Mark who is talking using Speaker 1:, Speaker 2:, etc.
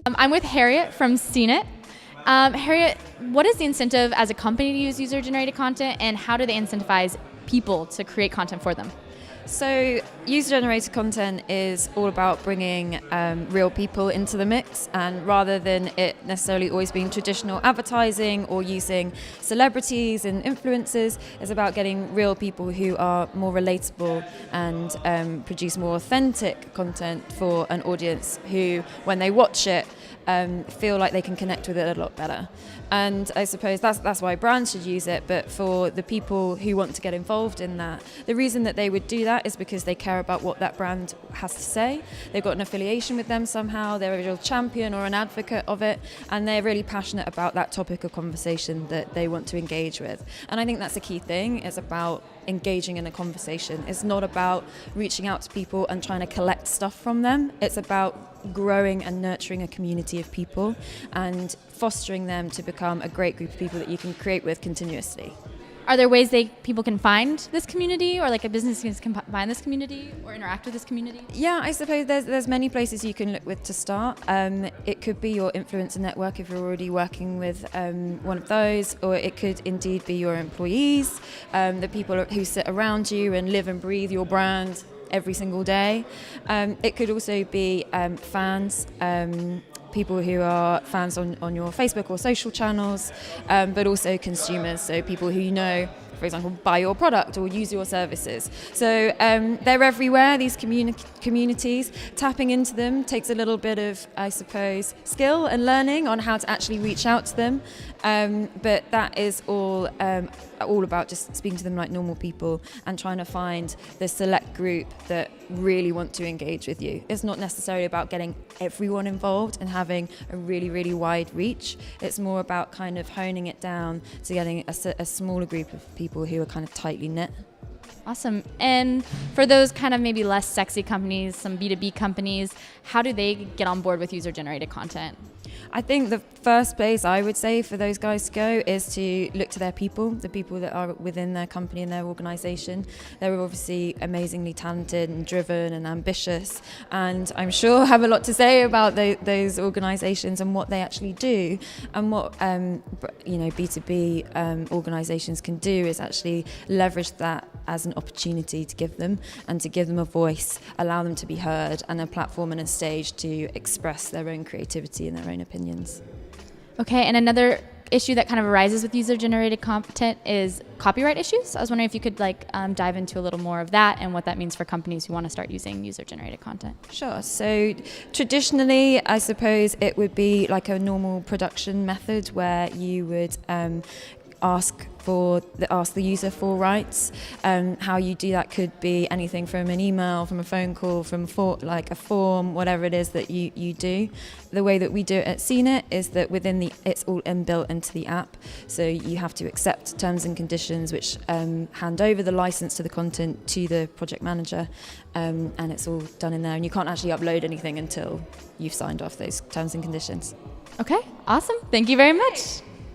Speaker 1: I'm with Harriet from CNET. Harriet, what is the incentive as a company to use user-generated content, and how do they incentivize people to create content for them?
Speaker 2: So user-generated content is all about bringing real people into the mix, and rather than it necessarily always being traditional advertising or using celebrities and influencers, it's about getting real people who are more relatable and produce more authentic content for an audience who, when they watch it, feel like they can connect with it a lot better. And I suppose that's why brands should use it, but for the people who want to get involved in that, the reason that they would do that is because they care about what that brand has to say. They've got an affiliation with them somehow, they're a real champion or an advocate of it, and they're really passionate about that topic of conversation that they want to engage with. And I think that's a key thing, is about engaging in a conversation. It's not about reaching out to people and trying to collect stuff from them. It's about growing and nurturing a community of people and fostering them to become a great group of people that you can create with continuously.
Speaker 1: Are there ways people can find this community, or like a business can find this community or interact with this community?
Speaker 2: Yeah, I suppose there's many places you can look with to start. It could be your influencer network if you're already working with one of those, or it could indeed be your employees, the people who sit around you and live and breathe your brand every single day. It could also be fans, people who are fans on your Facebook or social channels, but also consumers, so people who you know, for example, buy your product or use your services. So they're everywhere, these communities. Tapping into them takes a little bit of, I suppose, skill and learning on how to actually reach out to them. But that is all about just speaking to them like normal people and trying to find the select group that really want to engage with you. It's not necessarily about getting everyone involved and having a really, really wide reach. It's more about kind of honing it down to getting a smaller group of people who are kind of tightly knit.
Speaker 1: Awesome. And for those kind of maybe less sexy companies, some B2B companies, how do they get on board with user-generated content?
Speaker 2: I think the first place I would say for those guys to go is to look to their people, the people that are within their company and their organisation. They're obviously amazingly talented and driven and ambitious, and I'm sure have a lot to say about those organisations and what they actually do. And what B2B organisations can do is actually leverage that as an opportunity to give them a voice, allow them to be heard, and a platform and a stage to express their own creativity and their own opinions.
Speaker 1: Okay, and another issue that kind of arises with user-generated content is copyright issues. I was wondering if you could dive into a little more of that and what that means for companies who want to start using user-generated content.
Speaker 2: Sure. So traditionally, I suppose it would be like a normal production method where you would ask the user for rights. How you do that could be anything from an email, from a phone call, from a form, whatever it is that you do. The way that we do it at CNET is that it's all inbuilt into the app. So you have to accept terms and conditions which hand over the license to the content to the project manager, and it's all done in there. And you can't actually upload anything until you've signed off those terms and conditions.
Speaker 1: Okay, awesome. Thank you very much.